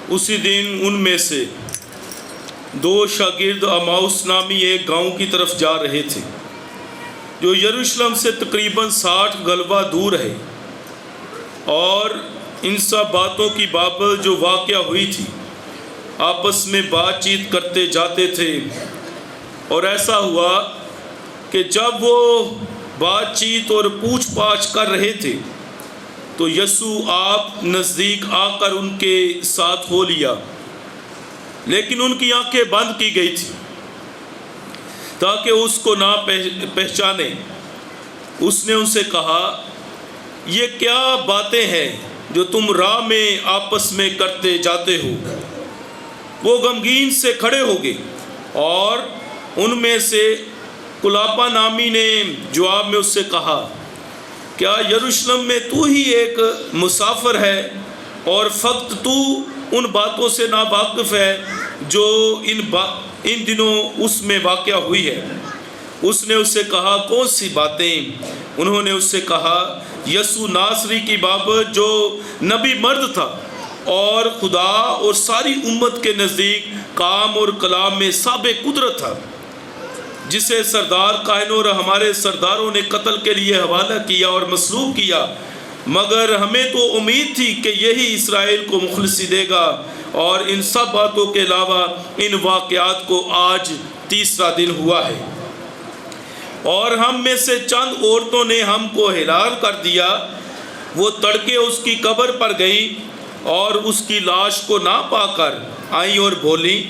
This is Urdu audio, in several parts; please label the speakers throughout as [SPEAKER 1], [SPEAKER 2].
[SPEAKER 1] اسی دن ان میں سے 2 شاگرد اماؤس نامی ایک گاؤں کی طرف جا رہے تھے جو یروشلم سے تقریباً 60 غلبہ دور ہے، اور ان سب باتوں کی بابت جو واقعہ ہوئی تھی آپس میں بات چیت کرتے جاتے تھے۔ اور ایسا ہوا کہ جب وہ بات چیت اور پوچھ پاچھ کر رہے تھے تو یسوع آپ نزدیک آ کر ان کے ساتھ ہو لیا، لیکن ان کی آنکھیں بند کی گئی تھی تاکہ اس کو نہ پہچانے۔ اس نے ان سے کہا، یہ کیا باتیں ہیں جو تم راہ میں آپس میں کرتے جاتے ہو؟ وہ غمگین سے کھڑے ہو گئے، اور ان میں سے کلاپا نامی نے جواب میں اس سے کہا، کیا یروشلم میں تو ہی ایک مسافر ہے اور فقط تو ان باتوں سے ناواقف ہے جو ان دنوں اس میں واقع ہوئی ہے؟ اس نے اس سے کہا، کون سی باتیں؟ انہوں نے اس سے کہا، یسوع ناصری کی بابت جو نبی مرد تھا اور خدا اور ساری امت کے نزدیک کام اور کلام میں سابق قدرت تھا، جسے سردار کاہنوں اور ہمارے سرداروں نے قتل کے لیے حوالہ کیا اور مصلوب کیا، مگر ہمیں تو امید تھی کہ یہی اسرائیل کو مخلصی دے گا۔ اور ان سب باتوں کے علاوہ ان واقعات کو آج 3 دن ہوا ہے، اور ہم میں سے چند عورتوں نے ہم کو حلال کر دیا۔ وہ تڑکے اس کی قبر پر گئی اور اس کی لاش کو نہ پا کر آئیں اور بولی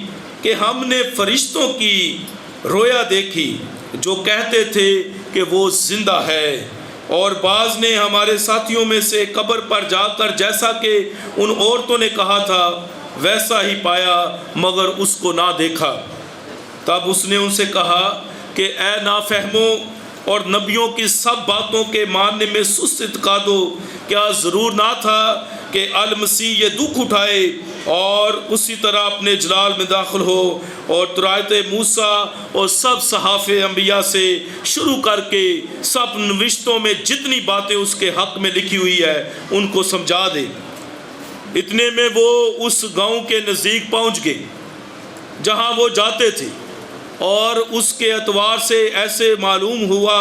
[SPEAKER 1] کہ ہم نے فرشتوں کی رویا دیکھی جو کہتے تھے کہ وہ زندہ ہے۔ اور بعض نے ہمارے ساتھیوں میں سے قبر پر جا کر جیسا کہ ان عورتوں نے کہا تھا ویسا ہی پایا، مگر اس کو نہ دیکھا۔ تب اس نے ان سے کہا کہ اے نافہموں اور نبیوں کی سب باتوں کے ماننے میں سست اعتقادو، کیا ضرور نہ تھا کہ المسیح یہ دکھ اٹھائے اور اسی طرح اپنے جلال میں داخل ہو، اور تورات موسیٰ اور سب صحاف انبیاء سے شروع کر کے سب نوشتوں میں جتنی باتیں اس کے حق میں لکھی ہوئی ہے ان کو سمجھا دے۔ اتنے میں وہ اس گاؤں کے نزدیک پہنچ گئے جہاں وہ جاتے تھے، اور اس کے اعتبار سے ایسے معلوم ہوا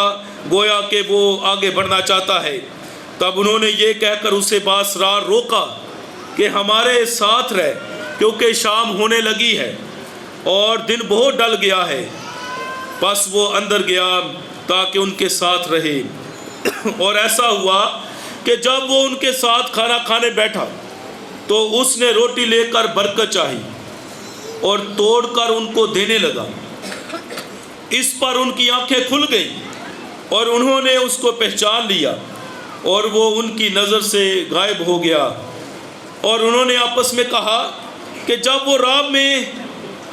[SPEAKER 1] گویا کہ وہ آگے بڑھنا چاہتا ہے۔ تب انہوں نے یہ کہہ کر اسے باسرار روکا کہ ہمارے ساتھ رہ، کیونکہ شام ہونے لگی ہے اور دن بہت ڈل گیا ہے۔ پس وہ اندر گیا تاکہ ان کے ساتھ رہے۔ اور ایسا ہوا کہ جب وہ ان کے ساتھ کھانا کھانے بیٹھا تو اس نے روٹی لے کر برکت چاہی اور توڑ کر ان کو دینے لگا۔ اس پر ان کی آنکھیں کھل گئیں اور انہوں نے اس کو پہچان لیا، اور وہ ان کی نظر سے غائب ہو گیا۔ اور انہوں نے آپس میں کہا کہ جب وہ راہ میں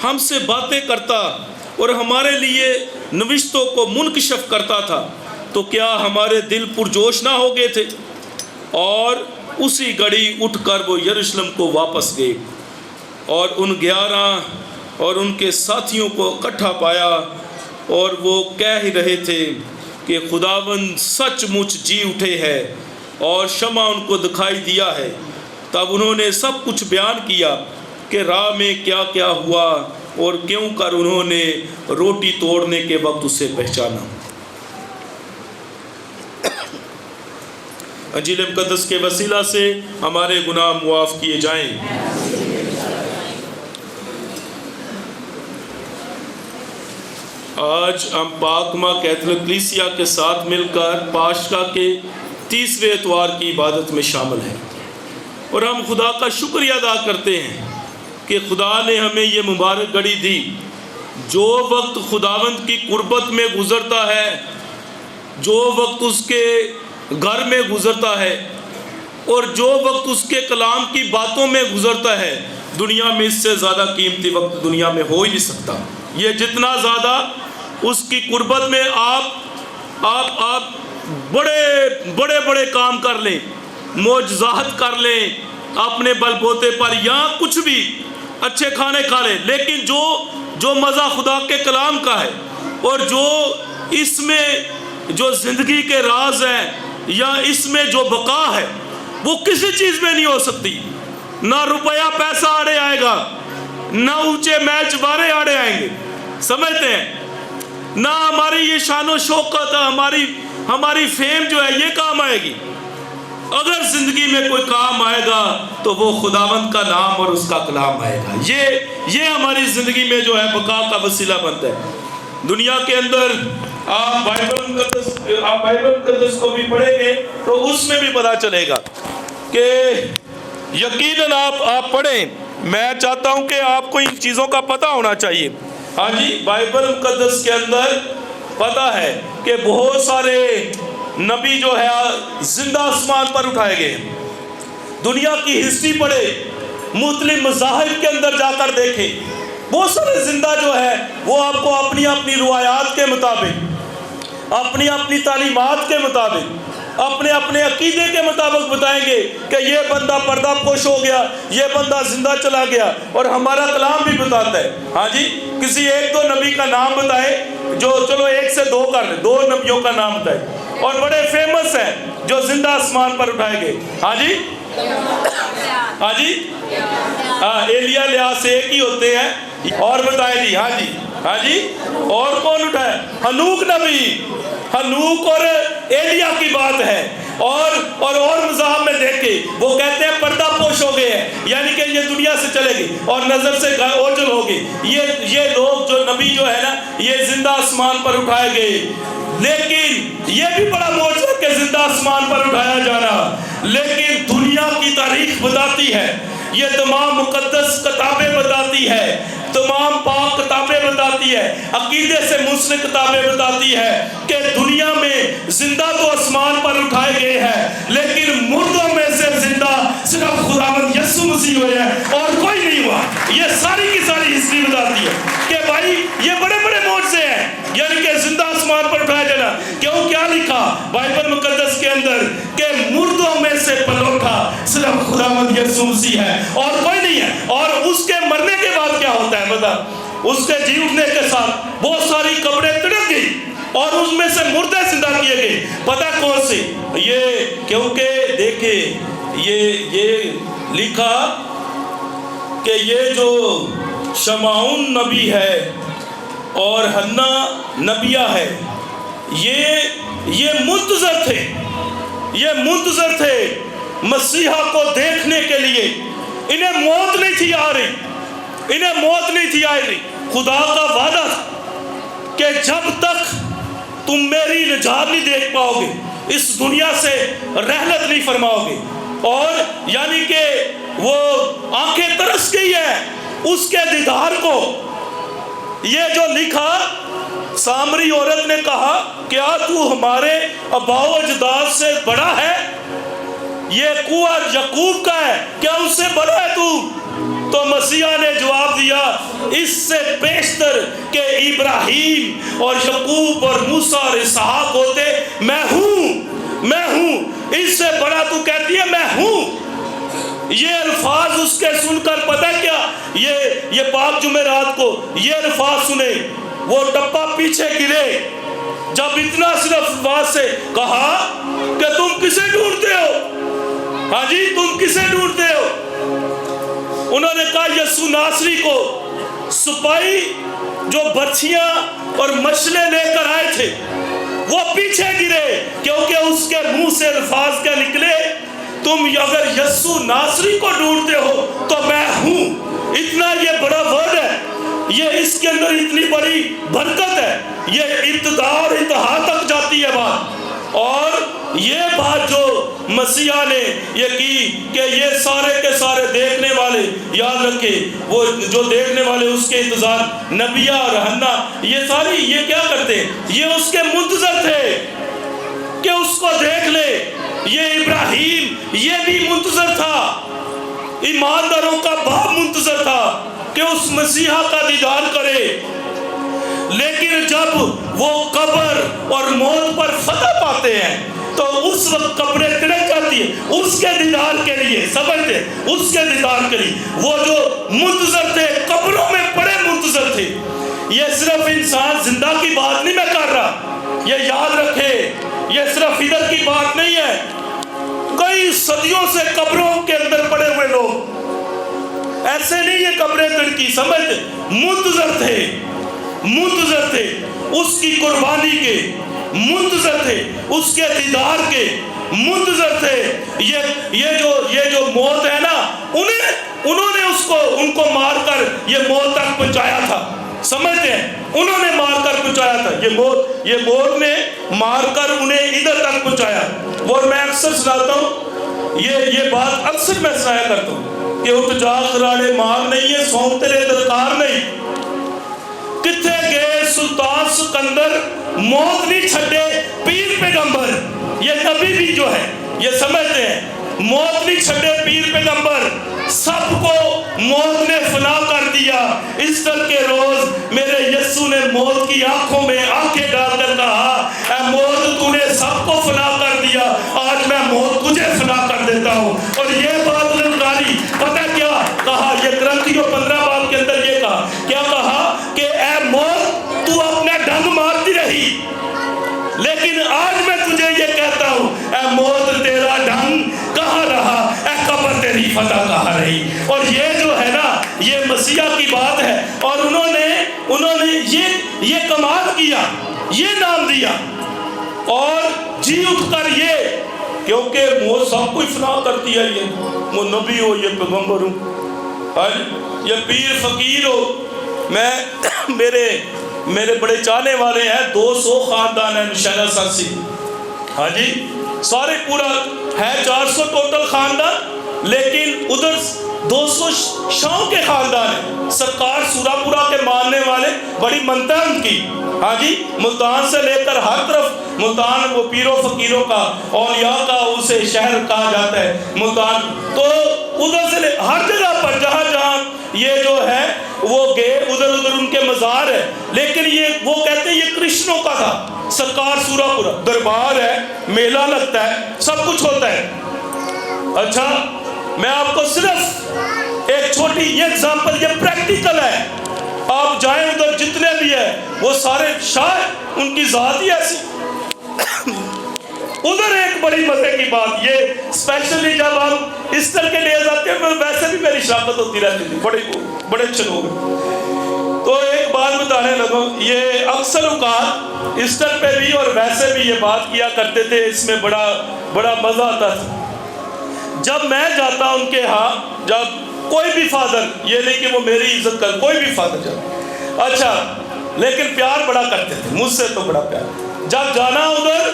[SPEAKER 1] ہم سے باتیں کرتا اور ہمارے لیے نوشتوں کو منکشف کرتا تھا تو کیا ہمارے دل پرجوش نہ ہو گئے تھے؟ اور اسی گھڑی اٹھ کر وہ یروشلم کو واپس گئے، اور ان 11 اور ان کے ساتھیوں کو اکٹھا پایا، اور وہ کہہ ہی رہے تھے کہ خداوند سچ مچ جی اٹھے ہے اور شمع ان کو دکھائی دیا ہے۔ تب انہوں نے سب کچھ بیان کیا کہ راہ میں کیا کیا ہوا اور کیوں کر انہوں نے روٹی توڑنے کے وقت اسے پہچانا۔ انجیل مقدس کے وسیلہ سے ہمارے گناہ معاف کیے جائیں۔ آج ہم پاک ماں کیتھولک کلیسیا کے ساتھ مل کر پاشکا کے 30ویں اتوار کی عبادت میں شامل ہیں، اور ہم خدا کا شکریہ ادا کرتے ہیں کہ خدا نے ہمیں یہ مبارک گھڑی دی۔ جو وقت خداوند کی قربت میں گزرتا ہے، جو وقت اس کے گھر میں گزرتا ہے، اور جو وقت اس کے کلام کی باتوں میں گزرتا ہے، دنیا میں اس سے زیادہ قیمتی وقت دنیا میں ہو ہی نہیں سکتا۔ یہ جتنا زیادہ اس کی قربت میں آپ بڑے کام کر لیں، معجزات کر لیں اپنے بل بوتے پر، یا کچھ بھی اچھے کھانے کھا لیں، لیکن جو مزہ خدا کے کلام کا ہے، اور جو اس میں جو زندگی کے راز ہیں، یا اس میں جو بقا ہے، وہ کسی چیز میں نہیں ہو سکتی۔ نہ روپیہ پیسہ آڑے آئے گا، نہ اونچے میچ بارے آڑے آئیں گے، سمجھتے ہیں؟ نہ ہماری یہ شان و شوکت، ہماری فیم جو ہے یہ کام آئے گی۔ اگر زندگی میں کوئی کام آئے گا تو وہ خداوند کا نام اور اس کا کلام آئے گا۔ یہ ہماری زندگی میں جو ہے بقا کا وسیلہ بنتا ہے۔ دنیا کے اندر آپ بائبل مقدس کو بھی پڑھیں گے تو اس میں بھی پتہ چلے گا کہ یقیناً آپ پڑھیں۔ میں چاہتا ہوں کہ آپ کو ان چیزوں کا پتہ ہونا چاہیے۔ ہاں جی، بائبل مقدس کے اندر پتہ ہے کہ بہت سارے نبی جو ہے زندہ آسمان پر اٹھائے گئے۔ دنیا کی ہسٹری پڑھے، مختلف مذاہب کے اندر جا کر دیکھیں، بہت سارے زندہ جو ہے وہ آپ کو اپنی اپنی روایات کے مطابق، اپنی اپنی تعلیمات کے مطابق، اپنے اپنے عقیدے کے مطابق بتائیں گے کہ یہ بندہ پردہ پوش ہو گیا، یہ بندہ زندہ چلا گیا، اور ہمارا کلام بھی بتاتا ہے۔ ہاں جی، کسی ایک دو نبی کا نام بتائے، جو چلو ایک سے دو کر لیں، دو نبیوں کا نام بتائے اور بڑے فیمس ہیں جو زندہ آسمان پر اٹھائے گئے۔ ہاں جی، ہاں جی، ہاں، ایلیا لیاس سے ایک ہی ہوتے ہیں، اور بتائے جی۔ ہاں جی، ہاں جی، اور کون اٹھائے؟ ہنوک نبی، ہنوک اور ایلیا کی بات ہے۔ اور مذاہب میں دیکھے وہ کہتے ہیں پردہ پوش ہو گئے ہیں، یعنی کہ یہ دنیا سے چلے گئے اور نظر سے اوجھل ہو گئے۔ یہ لوگ جو نبی جو ہے نا، یہ زندہ آسمان پر اٹھائے گئے۔ لیکن یہ بھی بڑا معجزہ ہے کہ زندہ آسمان پر اٹھایا جانا، لیکن دنیا کی تاریخ بتاتی ہے، یہ تمام مقدس کتابیں بتاتی ہے، تمام پاک کتابیں بتاتی ہے، عقیدے سے منسلک کتابیں بتاتی ہے کہ دنیا میں زندہ تو آسمان پر اٹھائے گئے ہیں، لیکن مردوں میں سے زندہ صرف خداوند یسوع مسیح ہوئے ہیں اور کوئی نہیں ہوا۔ یہ ساری کی ساری ہسٹری بتاتی ہے کہ بھائی یہ بڑے بڑے معجزے ہیں، یعنی کہ زندہ آسمان پر اٹھایا جانا۔ کیوں؟ کیا لکھا بائبل مقدس کے اندر کہ مردوں میں سے پلوٹا صرف خداوند یسوع مسیح ہے اور کوئی نہیں ہے۔ اور اس کے مرنے کے بعد کیا ہوتا ہے بتا؟ اس کے جی اٹھنے کے ساتھ بہت ساری قبریں تڑپ گئی اور اس میں سے مردے زندہ کیے گئے۔ پتہ کون سے؟ یہ کیونکہ دیکھیں یہ لکھا کہ یہ جو شمعون نبی ہے اور حنا نبیہ ہے، یہ منتظر تھے، یہ منتظر تھے مسیحا کو دیکھنے کے لیے۔ انہیں موت نہیں تھی آ رہی، انہیں موت نہیں تھی آ رہی۔ خدا کا وعدہ تھا کہ جب تک تم میری نجات نہیں دیکھ پاؤ گے، اس دنیا سے رحلت نہیں فرماؤ گے۔ اور یعنی کہ وہ آنکھیں ترس گئی ہے اس کے دیدار کو۔ یہ جو لکھا، سامری عورت نے کہا کیا تو ہمارے آباء و اجداد سے بڑا ہے؟ یہ کنواں یعقوب کا ہے، کیا اس سے بڑا ہے تو مسیح نے جواب دیا اس سے بیشتر کہ ابراہیم اور یعقوب اور موسیٰ اور اسحاق ہوتے میں ہوں۔ اس سے بڑا تو کہتی ہے میں ہوں۔ یہ الفاظ اس کے سن کر پتہ کیا، یہ پاک جمعرات کو یہ الفاظ سنے، وہ ٹپا پیچھے گرے جب اتنا صرف الفاظ سے کہا کہ تم کسے ڈھونڈتے ہو؟ ہاں جی، تم کسے ڈھونڈتے ہو؟ انہوں نے کہا یسوع ناصری کو۔ سپاہی جو برچھیاں اور مشلیں لے کر آئے تھے وہ پیچھے گرے، کیونکہ اس کے منہ سے الفاظ کیا نکلے؟ تم اگر یسوع ناصری کو ڈھونڈتے ہو تو میں ہوں۔ اتنا یہ بڑا ورڈ ہے، یہ اس کے اندر اتنی بڑی برکت ہے، یہ ابتدا اور انتہا تک جاتی ہے بات۔ اور یہ بات جو مسیح نے یہ کی کہ یہ سارے کے سارے دیکھنے والے، یاد رکھے وہ جو دیکھنے والے اس کے انتظار، نبیہ اور حنا، یہ ساری یہ کیا کرتے؟ یہ اس کے منتظر تھے کہ اس کو دیکھ لے۔ یہ ابراہیم یہ بھی منتظر تھا، ایمانداروں کا باپ منتظر تھا کہ اس مسیحا کا دیدار کرے۔ لیکن جب وہ قبر اور موت پر فتح پاتے ہیں تو اس وقت قبریں تڑپ جاتی ہیں اس کے دیدار کے لیے، سمجھتے اس کے دیدار کے لیے۔ وہ جو منتظر تھے قبروں میں پڑے منتظر تھے۔ یہ صرف انسان زندہ کی بات نہیں میں کر رہا، یہ یاد رکھے یہ صرف ادھر کی بات نہیں ہے، کئی صدیوں سے قبروں کے اندر پڑے ہوئے لوگ ایسے نہیں یہ قبریں تڑکی، سمجھتے، منتظر تھے اس کی قربانی کے، منتظر تھے اس کے دیدار کے، منتظر تھے۔ یہ جو موت ہے نا، انہوں نے ان کو مار کر یہ موت تک پہنچایا تھا، سمجھتے ہیں، انہوں نے مار کر پہنچایا تھا، یہ موت نے مار کر انہیں ادھر تک پہنچایا۔ اور میں اکثر سناتا ہوں، یہ بات اکثر میں سنایا کرتا ہوں کہ اٹھ جا خراڑے مار نہیں ہے، سونگ تیرے درکار نہیں۔ کتھے گئے سلطان سکندر، موت نہیں چھڈے پیر پیغمبر۔ یہ نبی بھی جو ہے یہ سمجھتے ہیں، موت نہیں چھڈے پیر پیغمبر، سب کو موت نے فنا کر دیا۔ ایسٹر کے روز میرے یسوع نے موت کی آنکھوں میں آنکھیں ڈال کر کہا، اے موت تو نے سب کو فنا کر دیا، آج میں موت تجھے فنا کر دیتا ہوں۔ اور یہ بات نکالی، پتہ کیا کہا؟ یہ کرنتھیوں 15 باب کے اندر یہ کہا، کیا کہا کہ اے موت تو اپنا ڈنگ مارتی رہی، لیکن آج میں تجھے یہ کہتا ہوں، اے موت تیرا ڈنگ کہاں رہا، اے قبر تیری فتح کہاں رہی۔ اور یہ جو ہے نا، یہ مسیح کی بات ہے، اور انہوں نے یہ کمال کیا، یہ نام دیا، اور جی اٹھ کر یہ، کیونکہ موت سب کو فنا کرتی ہے، یہ وہ نبی ہو، یہ پیغمبر ہو، یہ پیر فقیر ہو۔ میرے بڑے چاہنے والے ہیں، 200 خاندان ہیں نشانہ سرسی، ہاں جی، سارے پورا ہے 400 ٹوٹل خاندان، لیکن ادھر 200 شام کے خاندان ہیں۔ سرکار سورا پورا کے ماننے والے، بڑی منتہ ان کی، ہاں جی، ملتان سے لے کر ہر طرف، ملتان وہ پیروں فقیروں کا، اولیاء کا اسے شہر کہا جاتا ہے ملتان، تو ادھر سے لے ہر جگہ پر جہاں جہاں یہ جو ہے وہ گئے، ادھر ان کے مزار ہے، لیکن یہ وہ کہتے ہیں یہ کرشنوں کا تھا۔ سرکار سورا پورا دربار ہے، میلہ لگتا ہے، سب کچھ ہوتا ہے۔ اچھا، میں آپ کو صرف ایک چھوٹی یہ ایگزامپل، یہ پریکٹیکل ہے، آپ جائیں ادھر جتنے بھی ہیں وہ سارے شاہ ان کی ذات ہی ایسی۔ ادھر ایک بڑی مزے کی بات، یہ اسپیشلی جب ہم ایسٹر کے ڈیز آتے ہیں، ویسے بھی میری شرکت ہوتی رہتی تھی، بڑے اچھے لوگ ہیں۔ تو ایک بات بتانے لگا، یہ اکثر اوقات ایسٹر پہ بھی اور ویسے بھی یہ بات کیا کرتے تھے، اس میں بڑا مزہ آتا تھا۔ جب میں جاتا ان کے ہاں، جب کوئی بھی فادر، یہ نہیں کہ وہ میری عزت کر، کوئی بھی فادر جاتا، اچھا، لیکن پیار بڑا کرتے تھے، مجھ سے تو بڑا پیار۔ جب جانا ادھر،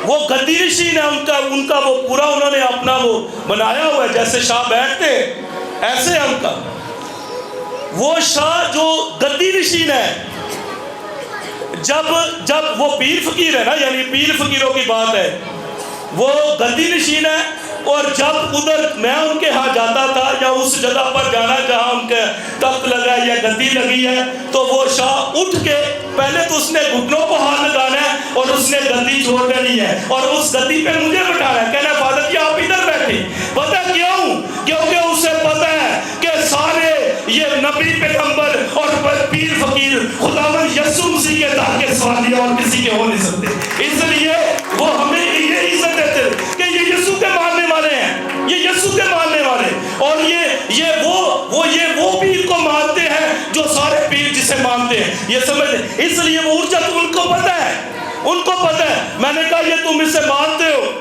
[SPEAKER 1] وہ گدی نشین ہے ان کا وہ پورا انہوں نے اپنا وہ بنایا ہوا ہے، جیسے شاہ بیٹھتے ایسے ان کا وہ شاہ جو گدی نشین ہے۔ جب وہ پیر فقیر ہے نا، یعنی پیر فقیروں کی بات ہے، وہ گدی نشین ہے، اور جب ادھر میں ان کے ہاں جاتا تھا یا اس جگہ پر جانا جہاں ان کے تخت لگا ہے یا گدی لگی ہے، تو وہ شاہ اٹھ کے پہلے تو اس نے گھٹنوں کو ہاتھ لگانا ہے اور اس نے گدی چھوڑ دینی ہے اور اس گدی پہ مجھے بٹھانا ہے، کہنا فادر جی آپ ادھر بیٹھے۔ پتہ کیوں؟ کیونکہ اسے پتہ ہے کہ سارے یہ نبی پیغمبر اور پیر فقیر خداوند یسوع مسیح کے داخل سوالیہ اور کسی کے ہو نہیں سکتے، اس لیے وہ ہمیں یہ عزت دیتے کہ یہ یسوع کے ماننے والے ہیں، یہ یسوع کے ماننے والے، اور یہ وہ پیر کو مانتے ہیں جو سارے پیر جسے مانتے ہیں، یہ سمجھتے، اس لیے وہ ارجت ان کو پتہ ہے، ان کو پتہ ہے۔ میں نے کہا یہ تم اسے مانتے ہو،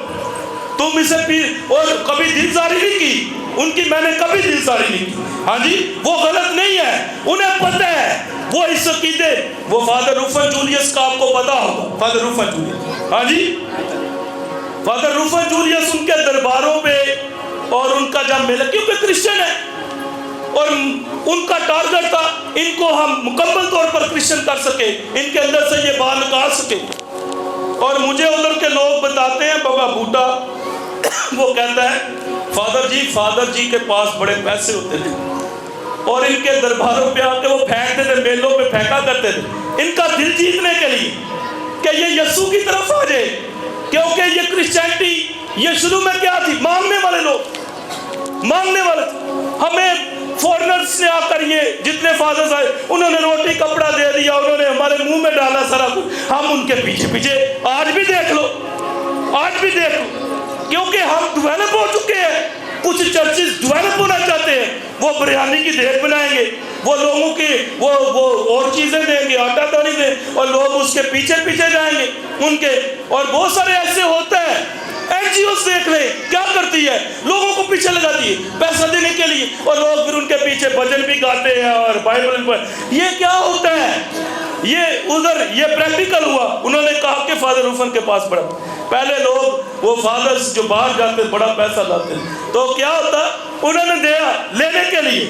[SPEAKER 1] تم اسے پیر، اور کبھی دلزاری نہیں کی ان کی، میں نے کبھی دلزاری نہیں کی، ہاں جی، وہ غلط نہیں ہے، انہیں پتہ ہے، وہ اس عقیدے، وہ فادر روفن جولیس کا آپ کو پتہ ہوگا، فادر روفن جولیس، ہاں جی، فادر روفن جولیس ان کے درباروں پہ، اور ان کا جب ملا، کیونکہ کرسچن ہے اور ان کا ٹارگٹ تھا ان کو ہم مکمل طور پر کرسچن کر سکے، ان کے اندر سے یہ بات نکال سکے۔ اور مجھے ادھر کے لوگ بتاتے ہیں، بابا بوٹا وہ کہتا ہے فادر جی کے پاس بڑے پیسے ہوتے تھے اور ان کے درباروں پہ آ کے وہ پھینکتے تھے، میلوں پہ پھینکا کرتے تھے ان کا دل جیتنے کے لیے کہ یہ یسوع کی طرف آ جائے، کیونکہ یہ کرسچینٹی یہ شروع میں کیا تھی؟ مانگنے والے لوگ، مانگنے والے، ہمیں فورنرز نے آ کر یہ جتنے فادرز آئے انہوں نے روٹی کپڑا دے دیا، انہوں نے ہمارے منہ میں ڈالا سارا کچھ، ہم ان کے پیچھے پیچھے آج بھی دیکھ لو، کیونکہ ہم ڈیولپ ہو چکے ہیں، کچھ چرچز ڈیولپ ہونا چاہتے ہیں، وہ بریانی کی دیگ بنائیں گے، وہ لوگوں کی وہ اور چیزیں دیں گے، آٹا دانی دیں، اور لوگ اس کے پیچھے پیچھے جائیں گے ان کے. اور بہت سارے ایسے ہوتے ہیں. NGOs دیکھ لیں کیا کرتی ہے، لوگوں کو پیچھے لگاتی ہے پیسہ دینے کے لیے، اور لوگ پھر ان کے پیچھے بھجن بھی گاتے ہیں اور بائبل پر. یہ کیا ہوتا ہے؟ یہ ادھر یہ پریکٹیکل ہوا. انہوں نے کہا کہ فادر روفن کے پاس بڑا، پہلے لوگ وہ فادرز جو باہر جاتے بڑا پیسہ لاتے ہیں، تو کیا ہوتا انہوں نے دیا لینے کے لیے،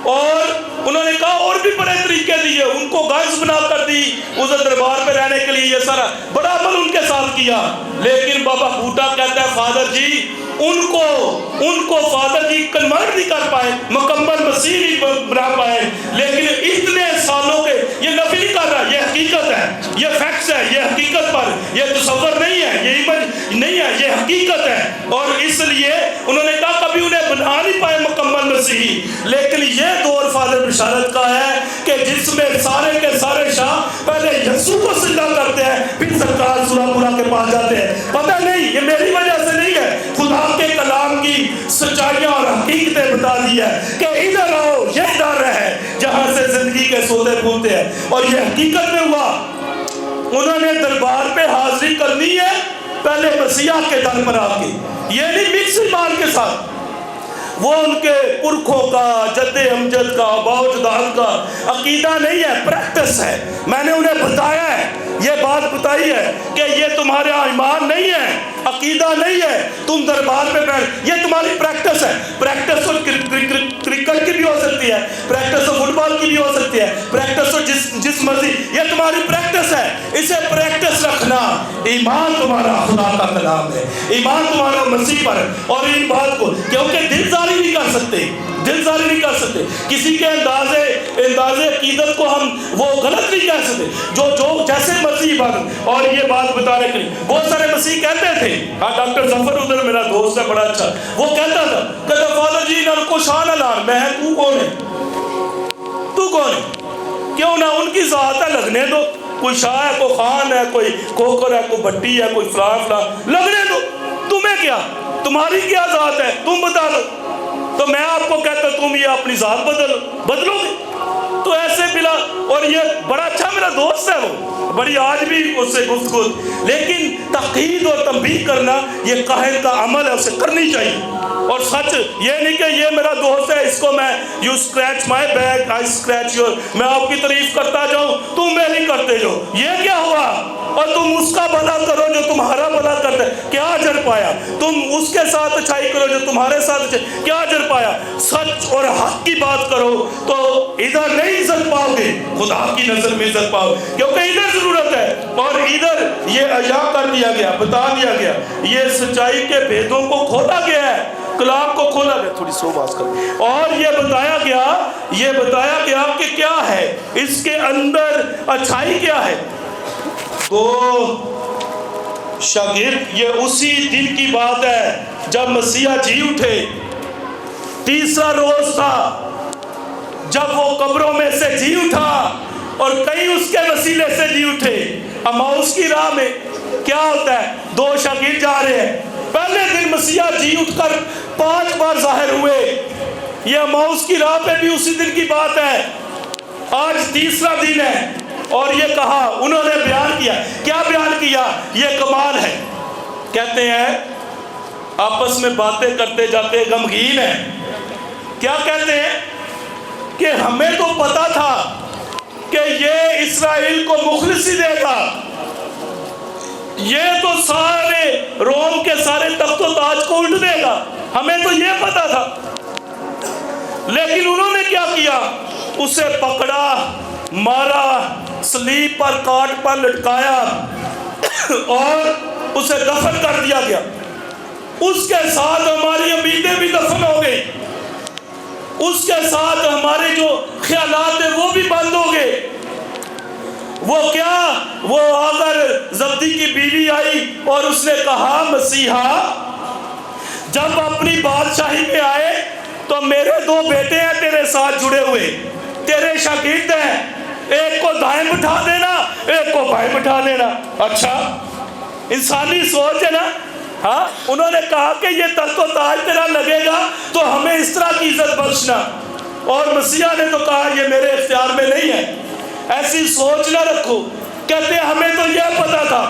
[SPEAKER 1] اور انہوں نے کہا اور بھی بڑے طریقے دیے، ان کو گائز بنا کر دی ادھر دربار پہ رہنے کے لیے. یہ سارا بڑا عمل ان کے ساتھ کیا. لیکن بابا بھوٹا کہتا ہے فادر جی ان کو فادر جی کنورٹ نہیں کر پائے، مکمل مسیح نہیں بنا پائے. لیکن اتنے سالوں کے، یہ نفی نہیں کر رہا، یہ حقیقت ہے، یہ فیکٹس ہے، یہ حقیقت پر، یہ تصور نہیں ہے، یہ ایمج نہیں ہے، یہ حقیقت ہے. اور اس لیے انہوں نے کہا کبھی انہیں بنا نہیں پائے مکمل مسیحی. لیکن یہ دور فادر بشارت کا ہے کہ جس میں سارے کے سارے شاہ پہلے یسوع کو سجدہ کرتے ہیں، پھر سرکار سورہ پورا کے پاس جاتے ہیں. پتہ نہیں، یہ میری وجہ سے نہیں ہے، خدا کے کلام کی سچائیاں اور حقیقتیں بتا دی ہے کہ ادھر آؤ، یہ در ہے جہاں سے زندگی کے سوتے پھولتے ہیں. اور یہ حقیقت میں ہوا. انہوں نے دربار پہ حاضری کرنی ہے پہلے مسیح کے در پر آ کے، یہ نہیں مکس ایمان کے ساتھ. وہ ان کے پرکھوں کا، جد امجد کا، آباء و اجداد کا عقیدہ نہیں ہے، پریکٹس ہے. میں نے انہیں بتایا ہے، یہ بات بتائی ہے کہ یہ تمہارا ایمان نہیں ہے، عقیدہ نہیں ہے، تم دربار پہ بیٹھ، یہ تمہاری پریکٹس ہے. پریکٹس تو کرکٹ کی بھی ہو سکتی ہے، پریکٹس تو فٹ بال کی بھی ہو سکتی ہے، پریکٹس تو جس مرضی، یہ تمہاری پریکٹس ہے. اسے پریکٹس رکھنا. ایمان تمہارا خدا کا کلام ہے، ایمان تمہارا مسیح پر. اور ان بات کو کیونکہ دل ظاہر نہیں کر سکتے، دل ظاہر نہیں کر سکتے، کسی کے اندازے عقیدت کو ہم وہ غلط نہیں کہہ سکتے، جو جیسے مسیح بن. اور یہ بات بتانے کے لیے بہت سارے مسیح کہتے تھے. ہاں ڈاکٹر ظفر ادھر میرا دوست ہے بڑا اچھا، وہ کہتا تھا فادر جی نہ کو شاہ نہ لان، میں تو کون ہے، تو کون ہے، کیوں نہ ان کی ذات ہے لگنے دو، کوئی شاہ ہے، کوئی خان ہے، کوئی کوکر ہے، کوئی بٹی ہے، کوئی فلاں لگنے دو، تمہیں کیا، تمہاری کیا ذات ہے، تم بتا دو. تو میں آپ کو کہتا ہوں تم یہ اپنی ذات بدلو گے. تو ایسے ملا. اور یہ بڑا اچھا میرا دوست ہے، وہ بڑی آج بھی اس سے گفتگو. لیکن تقید اور تنبیہ کرنا یہ قاہر کا عمل ہے، اسے کرنی چاہیے. اور سچ یہ نہیں کہ یہ میرا دوست ہے اس کو میں you scratch my back I scratch your, میں آپ کی تعریف کرتا جاؤں تم میری کرتے جاؤ. یہ کیا ہوا؟ اور تم اس کا بھلا کرو جو تمہارا بھلا کرتا ہے، کیا اجر پایا؟ تم اس کے ساتھ اچھائی کرو جو تمہارے ساتھ اچھائی، کیا اجر پایا؟ سچ اور حق کی بات کرو تو ادھر نہیں عزت پاؤ گے، خدا کی نظر میں عزت پاؤ، کیونکہ ادھر ضرورت ہے. اور ادھر یہ عیاں کر دیا گیا، بتا دیا گیا، یہ سچائی کے بھیدوں کو کھولا گیا ہے، کلام کو کھولا گیا. تھوڑی سلو بات کرو. اور یہ بتایا گیا کہ کیا ہے اس کے اندر، اچھائی کیا ہے. تو شاگرد، یہ اسی دن کی بات ہے جب مسیح جی اٹھے. تیسرا روز تھا جب وہ قبروں میں سے جی اٹھا، اور کئی اس کے وسیلے سے جی اٹھے. اماؤس کی راہ میں کیا ہوتا ہے، دو شاگرد جا رہے ہیں. پہلے دن مسیح جی اٹھ کر 5 بار ظاہر ہوئے. یہ اماؤس کی راہ پہ بھی اسی دن کی بات ہے. آج تیسرا دن ہے. اور یہ کہا، انہوں نے بیان کیا. کیا بیان کیا؟ یہ کمال ہے. کہتے ہیں آپس میں باتیں کرتے جاتے غمگین ہیں. کیا کہتے ہیں کہ ہمیں تو پتا تھا کہ یہ اسرائیل کو مخلصی دے گا، یہ تو سارے روم کے سارے تخت و تاج کو الٹ دے گا، ہمیں تو یہ پتا تھا. لیکن انہوں نے کیا کیا؟ اسے پکڑا، مارا، صلیب پر کاٹ پر لٹکایا اور اسے دفن کر دیا گیا. اس کے ساتھ ہماری امیدیں بھی دفن ہو گئی، اس کے ساتھ ہمارے جو خیالات ہیں وہ بھی بند ہو گئے. وہ کیا؟ وہ اگر زبدی کی بیوی آئی اور اس نے کہا مسیحا جب اپنی بادشاہی میں آئے تو میرے 2 بیٹے ہیں تیرے ساتھ جڑے ہوئے، تیرے شاگرد ہیں، ایک کو دائیں بٹھا دینا، ایک کو بائیں بٹھا دینا. اچھا انسانی سوچ ہے نا. ہاں انہوں نے کہا کہ یہ تخت و تاج تیرا لگے گا تو ہمیں اس طرح کی عزت بخشنا. اور مسیح نے تو کہا یہ میرے اختیار میں نہیں ہے، ایسی سوچ نہ رکھو۔ کہتے ہیں ہمیں تو یہ پتا تھا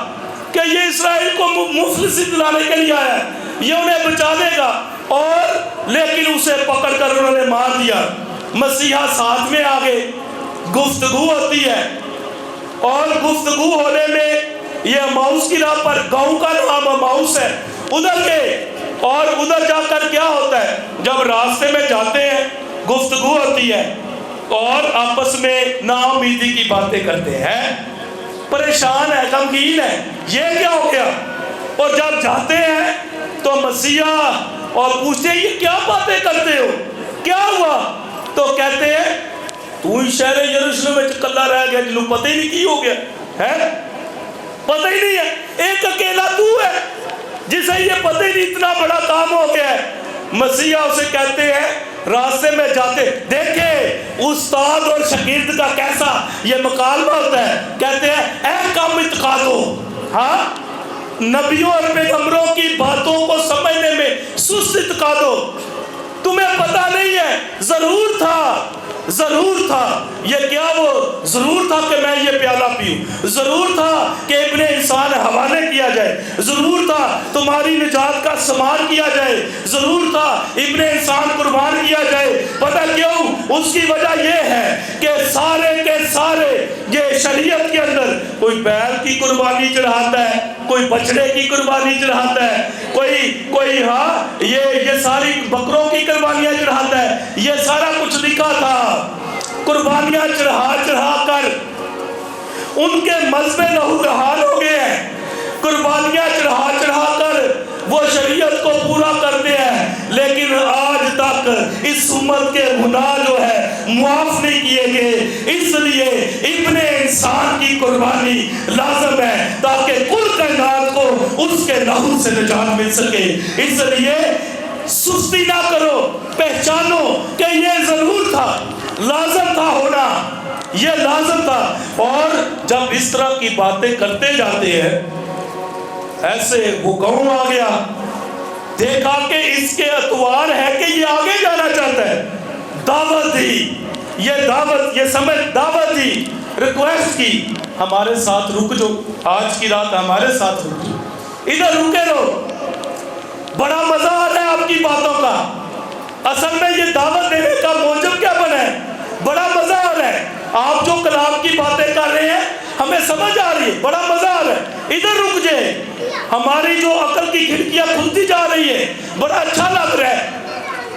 [SPEAKER 1] کہ یہ اسرائیل کو مفلسی دلانے کے لیے آیا ہے، یہ انہیں بچا دے گا، اور لیکن اسے پکڑ کر انہوں نے مار دیا۔ مسیحا ساتھ میں آگے گفتگو ہوتی ہے، اور گفتگو ہونے میں یہ اماؤس کی راہ پر، گاؤں کا نام اماؤس ہے، ادھر گئے، اور ادھر جا کر کیا ہوتا ہے، جب راستے میں جاتے ہیں گفتگو ہوتی ہے اور آپس میں ناامیدی کی باتیں کرتے ہیں، پریشان ہے، غمگین ہے، یہ کیا ہو گیا۔ اور جب جاتے ہیں تو مسیحا اور پوچھتے ہیں یہ کیا باتیں کرتے ہو، کیا ہوا؟ تو کہتے ہیں تو ہی شہر یروشلم میں کلا رہ گیا جنہوں پتہ ہی نہیں کی ہو گیا ہے، پتہ ہی نہیں ہے، ایک اکیلا تو ہے جسے یہ پتہ ہی نہیں اتنا بڑا کام ہو گیا ہے۔ مسیحا اسے کہتے ہیں راستے میں جاتے، دیکھیں استاد اور شاگرد کا کیسا یہ مکالمہ ہوتا ہے، کہتے ہیں اے کم اعتقادو، ہاں نبیوں اور پیغمبروں کی باتوں کو سمجھنے میں سست اعتقادو، تمہیں پتہ نہیں ہے، ضرور تھا یہ کیا، وہ ضرور تھا کہ میں یہ پیالہ پیوں، ضرور تھا کہ ابن انسان حوالے کیا جائے، ضرور تھا تمہاری نجات کا سامان کیا جائے، ضرور تھا ابن انسان قربان کیا جائے۔ پتہ کیوں؟ اس کی وجہ یہ ہے کہ سارے کے سارے یہ شریعت کے اندر کوئی بیل کی قربانی چڑھاتا ہے، کوئی بچڑے کی قربانی چڑھاتا ہے، کوئی ہاں یہ ساری بکروں کی قربانیاں چڑھاتا ہے، یہ سارا کچھ لکھا تھا۔ قربانیاں چڑھا کر ان کے مذہب لہو بحال ہو گئے ہیں، قربانیاں چڑھا کر وہ شریعت کو پورا کرتے ہیں، لیکن آج تک اس امت کے گناہ جو ہے معاف نہیں کیے گئے۔ اس لیے ابن انسان کی قربانی لازم ہے تاکہ کل کائنات کو اس کے لہو سے نجات مل سکے۔ اس لیے سستی نہ کرو، پہچانو کہ یہ ضرور تھا، لازم تھا ہونا، یہ لازم تھا۔ اور جب اس طرح کی باتیں کرتے جاتے ہیں، ایسے وہ گاؤں آ گیا، دیکھا کہ اس کے اتوار ہے کہ یہ آگے جانا چاہتا ہے، دعوت دی، یہ سمجھ دعوت دی، ریکویسٹ کی ہمارے ساتھ رک جو، آج کی رات ہمارے ساتھ رک جو، ادھر رکے رہو، بڑا مزہ آ رہا ہے آپ کی باتوں کا۔ اصل میں یہ دعوت دینے کا موجب کیا بنا ہے؟ بڑا مزہ آ رہا ہے، آپ جو کلام کی باتیں کر رہے ہیں ہمیں سمجھ آ رہی ہے، بڑا مزہ آ رہا ہے، ادھر رک جائے، ہماری جو عقل کی کھڑکیاں کھلتی جا رہی ہے، بڑا اچھا لگ رہا ہے۔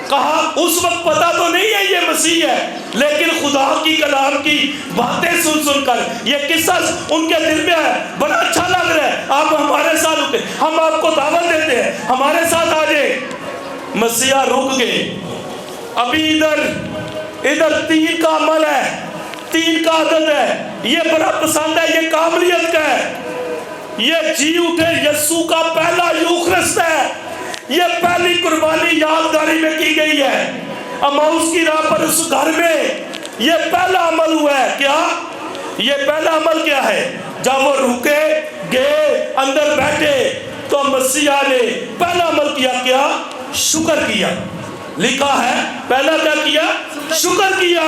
[SPEAKER 1] کہا اس وقت پتا تو نہیں ہے یہ مسیح ہے، لیکن خدا کی کلام کی باتیں سن کر یہ قصہ ان کے دل میں ہے، بڑا اچھا لگ رہا ہے، آپ ہمارے ساتھ رکے، ہم آپ کو دعوت دیتے ہیں، ہمارے ساتھ آ جائے۔ مسیحا رک گئے۔ ابھی ادھر 3 کا عمل ہے، 3 کا عدد ہے، یہ بڑا پسند ہے، یہ کاملیت کا ہے، یہ جی اٹھے یسوع کا پہلا یوخرست ہے، یہ پہلی قربانی یادگاری میں کی گئی ہے۔ اماؤس کی راہ پر اس گھر میں یہ پہلا عمل ہوا ہے۔ کیا یہ پہلا عمل کیا ہے؟ جب وہ رکے گئے اندر بیٹھے تو مسیحا نے پہلا عمل کیا، کیا؟ شکر کیا۔ لکھا ہے پہلا کیا کیا؟ شکر کیا۔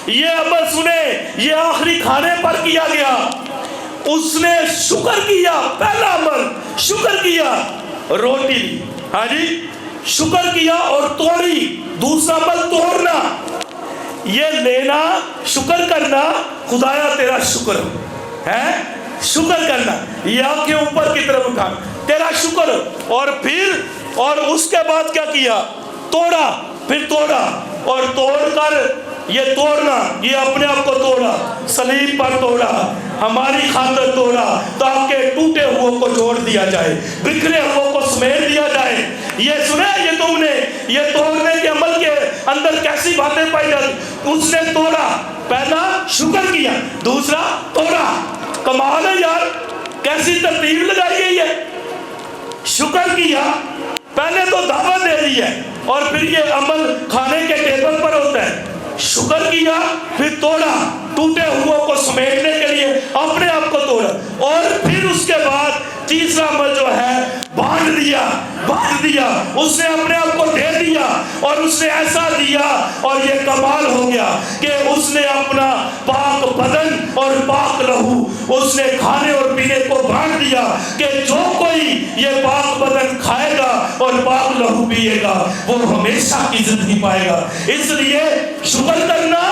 [SPEAKER 1] یہ عمل سنے، یہ آخری کھانے پر کیا گیا، اس نے شکر کیا، پہلا عمل شکر کیا، روٹی لی، ہاں جی شکر کیا اور توڑی، دوسرا عمل توڑنا، یہ لینا، شکر کرنا، خدایا تیرا شکر ہے، شکر کرنا، یہ آنکھیں اوپر کی طرف اٹھا تیرا شکر، اور اس کے بعد کیا کیا؟ توڑا، پھر توڑا، اور توڑ کر یہ توڑنا، یہ اپنے آپ کو توڑا، صلیب پر توڑا، ہماری خاطر توڑا تاکہ ٹوٹے ہوئے کو جوڑ دیا جائے، بکھرے ہوئے کو سمیٹ دیا جائے۔ یہ سنا یہ تم نے، یہ توڑنے کے عمل کے اندر کیسی باتیں پائی جاتی؟ اس نے توڑا، پہلا شکر کیا، دوسرا توڑا۔ کمال ہے یار، کیسی ترتیب لگائی گئی ہے۔ شکر کیا، پہلے تو دعوت دے دی ہے، اور پھر یہ عمل کھانے کے ٹیبل پر ہوتا ہے۔ شکر کیا، پھر توڑا، ٹوٹے ہوئے کو سمیٹنے کے لیے اپنے آپ کو توڑا، اور پھر اس کے بعد تیسرا عمل جو ہے بانٹ دیا، اس نے اپنے آپ کو دے دیا، اور اس نے ایسا دیا، اور یہ کمال ہو گیا کہ اس نے اپنا پاک بدن اور پاک لہو اس نے کھانے اور پینے کو بانٹ دیا کہ جو کوئی یہ پاک بدن کھائے گا اور پاک لہو پیے گا وہ ہمیشہ کی زندگی پائے گا۔ اس لیے شکر کرنا،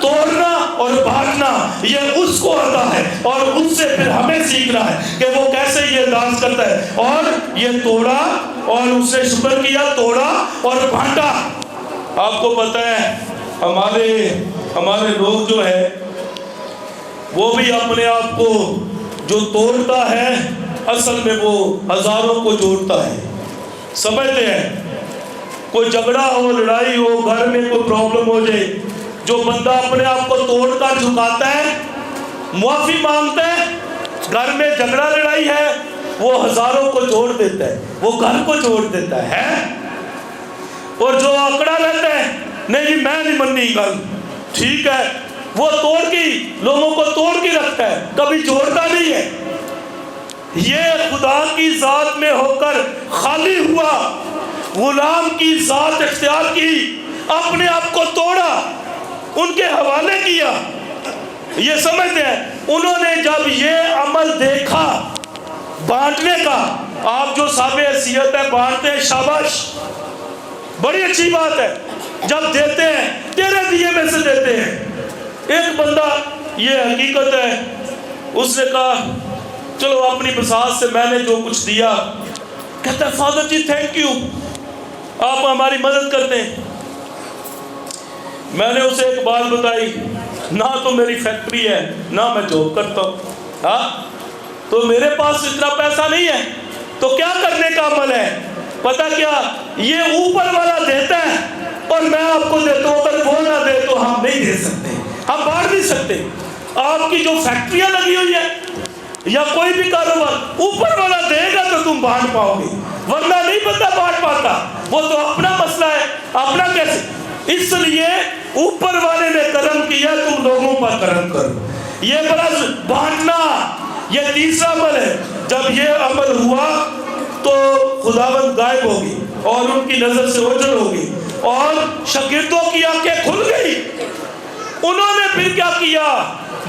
[SPEAKER 1] توڑنا اور بانٹنا یہ اس کو آتا ہے، اور اس سے پھر ہمیں سیکھنا ہے کہ وہ کیسے یہ دانش کرتا ہے۔ اور یہ توڑا اور اس نے شکر کیا، توڑا اور بانٹا۔ آپ کو پتہ ہے ہمارے لوگ جو ہے وہ بھی اپنے آپ کو جو توڑتا ہے اصل میں وہ ہزاروں کو جوڑتا ہے۔ سمجھتے ہیں کوئی جھگڑا ہو، لڑائی ہو، گھر میں کوئی پرابلم ہو جائے، جو بندہ اپنے آپ کو توڑ کر جھکاتا ہے، معافی مانگتا ہے، گھر میں جھگڑا لڑائی ہے، وہ ہزاروں کو جوڑ دیتا ہے، وہ گھر کو جوڑ دیتا ہے۔ اور جو آکڑا رہتا ہے، نہیں میں نہیں مننی گل، ٹھیک ہے، وہ توڑ کے لوگوں کو توڑ کے رکھتا ہے، کبھی جوڑتا نہیں ہے۔ یہ خدا کی ذات میں ہو کر خالی ہوا، غلام کی ذات اختیار کی، اپنے آپ کو توڑا، ان کے حوالے کیا۔ یہ سمجھتے ہیں انہوں نے جب یہ عمل دیکھا بانٹنے کا، آپ جو صاحب حیثیت ہے بانٹتے ہیں، شاباش، بڑی اچھی بات ہے، جب دیتے ہیں تیرے دیے میں سے دیتے ہیں۔ ایک بندہ، یہ حقیقت ہے، اس نے کہا چلو اپنی بساط سے میں نے جو کچھ دیا، کہتا ہے فادر جی تھینک یو، آپ ہماری مدد کرتے ہیں۔ میں نے اسے ایک بات بتائی، نہ تو میری فیکٹری ہے نہ میں جاب کرتا ہوں، ہاں تو میرے پاس اتنا پیسہ نہیں ہے، تو کیا کرنے کا عمل ہے پتہ کیا؟ یہ اوپر والا دیتا ہے اور میں آپ کو دیتا ہوں، اگر وہ نہ دے تو ہم نہیں دے سکتے، ہم بانٹ نہیں سکتے۔ آپ کی جو فیکٹریاں لگی ہوئی ہیں یا کوئی بھی کاروبار، اوپر والا دے گا تو تم بانٹ پاؤ گے، ورنہ نہیں بندہ بانٹ پاتا، وہ تو اپنا مسئلہ ہے، اپنا کیسے۔ اس لیے اوپر والے نے کرم کیا، تم لوگوں پر کرم کرو۔ یہ برس بانٹنا یہ تیسرا عمل ہے۔ جب یہ عمل ہوا تو خداوند غائب ہوگی اور ان کی نظر سے اوجھل ہوگی، اور شاگردوں کی آنکھیں کھل گئی۔ انہوں نے پھر کیا کیا؟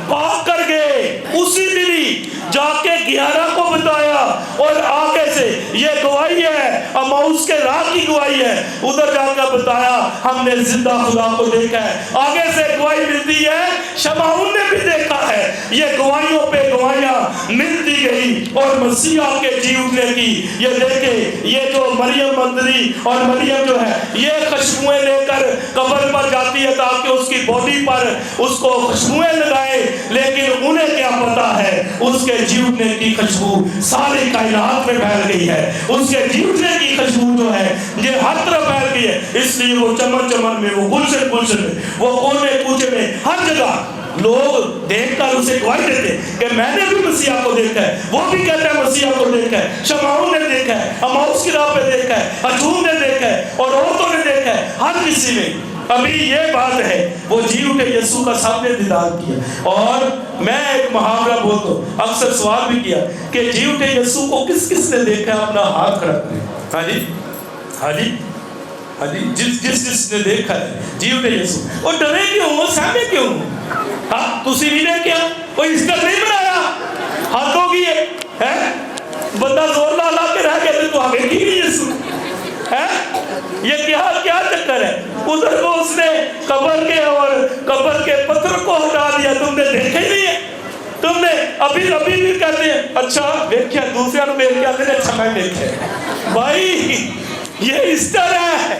[SPEAKER 1] بھاگ کر گئے، اسی دن ہی جا کے 11 کو بتایا، اور آگے سے یہ گواہی ہے، اماؤس کے راہ کی گواہی ہے، ادھر جا کر بتایا ہم نے زندہ خدا کو دیکھا ہے۔ آگے سے گواہی ملتی ہے، شمعون نے بھی دیکھا ہے۔ یہ گواہیوں پہ گواہیاں ملتی گئی، اور مسیح کے جی اٹھنے کی یہ دیکھے، یہ جو مریم مندری اور مریم جو ہے یہ خوشبوئیں لے کر قبر پر جاتی ہے تاکہ اس کی باڈی پر اس کو خوشبوئیں لگائے، لیکن انہیں کیا پتا ہے اس کے جی اٹھنے کی خوشبو ساری کائنات میں پھیل گئی ہے، اس کے جی اٹھنے کی خوشبو جو ہے یہ ہر طرف پھیل گئی ہے۔ اس لیے وہ چمن چمن میں، وہ گلشن میں، وہ کونے کوچے میں، ہر جگہ لوگ دیکھ کر اسے گواہی دیتے کہ میں نے بھی مسیح کو دیکھا ہے، وہ بھی کہتا ہے مسیح کو دیکھا ہے، شمعون نے دیکھا ہے، اماؤس کی راہ پہ دیکھا ہے، اجور نے دیکھا ہے، اور عورتوں نے دیکھا ہے، ہر کسی نے۔ ابھی یہ بات ہے، وہ جی اٹھے یسوع کا سب نے دیدار کیا۔ اور میں ایک محاورہ بولتا ہوں، اکثر سوال بھی کیا کہ جی اٹھے یسوع کو کس کس نے دیکھا ہے؟ اپنا ہاتھ کھڑا کریں۔ ہاں جی، ہاں جی، ہاں جی، جس نے دیکھا ہے جی اٹھے یسوع۔ اور ڈرے کیوں ہو، سہمے کیوں ہو؟ ہاں تسی نہیں دیکھیا، کوئی اس کا نہیں بنایا، ہاتھ ہو گئی ہے، بندہ زور لا لا کے رہ گیا تو ہمیں کی نہیں یسوع ہے۔ یہ کیا چکر ہے؟ ادھر کو اس نے قبر کے پتھر کو ہٹا دیا، تم نے دیکھا ہی نہیں ہے۔ تم نے ابھی بھی کہتے ہیں اچھا دیکھیا، دوسرے نے دیکھ کے آتے ہیں اچھا میں دیکھا۔ بھائی یہ اس طرح ہے،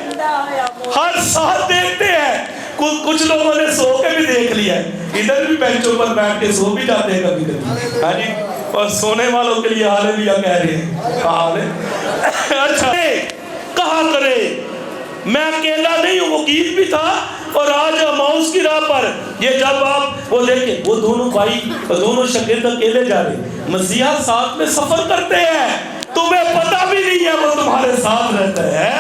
[SPEAKER 1] ہر ساتھ دیکھتے ہیں۔ کچھ لوگوں نے سو کے بھی دیکھ لیا ہے، ادھر بھی بینچوں پر بیٹھ کے سو بھی جاتے ہیں کبھی کبھی، ہاں جی، اور سونے والوں کے لیے ہاللویا کہہ رہے ہیں، ہاں اچھا کہا کرے میں اکیلا نہیں ہوں۔ وہ گیت بھی تھا، اور آج اماؤس کی راہ پر یہ جب آپ وہ دیکھیں، وہ دونوں بھائی، دونوں شاگرد اکیلے جا رہے، مسیح ساتھ میں سفر کرتے ہیں، تمہیں پتہ بھی نہیں ہے وہ تمہارے ساتھ رہتا ہے،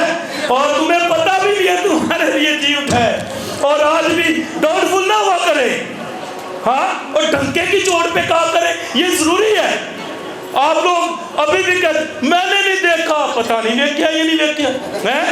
[SPEAKER 1] اور تمہیں پتہ بھی نہیں ہے تمہارے لیے جی اٹھا ہے۔ اور آج بھی ڈاؤٹ فل نہ ہوا کرے، ہاں، اور ڈنکے کی چوٹ پہ کہا کرے، یہ ضروری ہے، آپ لوگ ابھی بھی کہتے میں نے نہیں دیکھا، پتہ نہیں دیکھا یہ نہیں دیکھا ہے۔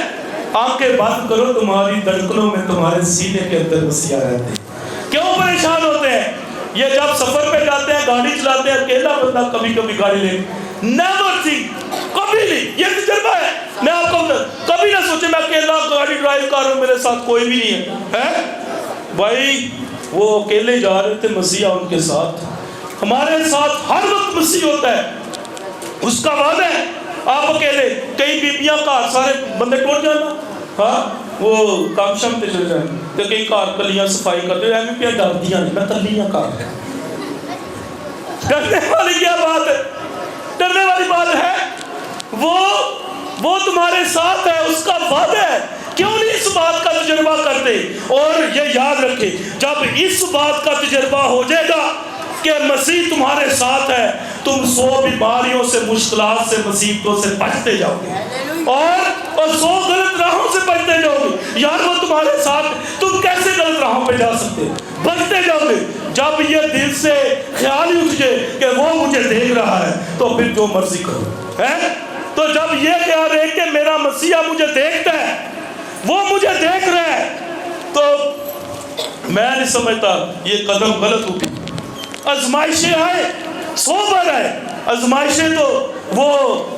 [SPEAKER 1] آنکھیں بند کرو، تمہاری دھڑکنوں میں تمہارے سینے کے اندر مسیح رہتے ہیں۔ کیوں پریشان ہوتے ہیں؟ یہ جب سفر پہ جاتے ہیں، گاڑی چلاتے ہیں، اکیلا بندہ کبھی کبھی گاڑی لے، نیور تھنک، کبھی نہیں، یہ تجربہ ہے، میں آپ کو کبھی نہ سوچے میں اکیلا گاڑی ڈرائیو کر رہا ہوں، میرے ساتھ کوئی بھی نہیں ہے۔ بھائی وہ اکیلے جا رہے تھے، مسیح ان کے ساتھ، ہمارے ساتھ ہر وقت مسیح ہوتا ہے، اس کا وعدہ ہے۔ آپ اکیلے، کئی بیبیاں کار، سارے بندے ٹوٹ جانا، ہاں وہ کام شام تے چل جائیں، تو کئی کار کلیاں صفائی کرتے ہیں، پہ ڈردیاں نہیں، میں کلیاں کار، ڈرنے والی کیا بات ہے؟ ڈرنے والی بات ہے، وہ تمہارے ساتھ ہے، اس کا وعدہ ہے۔ کیوں نہیں اس بات کا تجربہ کرتے؟ اور یہ یاد رکھے، جب اس بات کا تجربہ ہو جائے گا کہ مسیح تمہارے ساتھ ہے، تم 100 بیماریوں سے، مشکلات سے، مصیبتوں سے بچتے جاؤ گے، اور 100 غلط راہوں سے بچتے جاؤ گے۔ یار وہ تمہارے ساتھ، تم کیسے غلط راہوں پہ جا سکتے؟ بچتے جاؤ گے۔ جب یہ دل سے خیال ہی اٹھ جائے کہ وہ مجھے دیکھ رہا ہے، تو پھر جو مرضی کرو ہے۔ تو جب یہ خیال ہے کہ میرا مسیح مجھے دیکھتا ہے، وہ مجھے دیکھ رہا ہے، تو میں نہیں سمجھتا یہ قدم غلط ہوگی۔ آزمائشیں آئے، صبر آئے، آزمائشیں تو وہ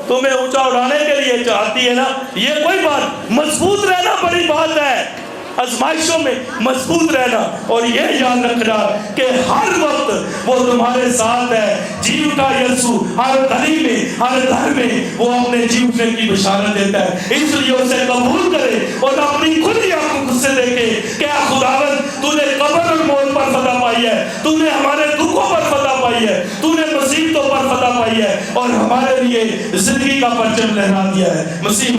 [SPEAKER 1] تمہیں اونچا اڑانے کے لیے چاہتی ہے نا، یہ کوئی بات، مضبوط رہنا بڑی بات ہے، آزمائشوں میں مضبوط رہنا، اور یہ یاد رکھنا کہ ہر وقت وہ تمہارے ساتھ ہے۔ جی اٹھا یسوع ہر گلی میں، ہر گھر میں وہ اپنے جی اٹھنے کی بشارت دیتا ہے، اس لیے اسے قبول کرے اور اپنی کھلی آنکھوں سے دیکھے کہ اے خداوند تو نے قبر اور موت پر فتح پائی ہے، تو نے ہمارے دکھوں پر فتح پائی ہے، تو نے مصیبتوں پر فتح پائی ہے، اور ہمارے لیے زندگی کا پرچم لہرا دیا ہے۔ مسیح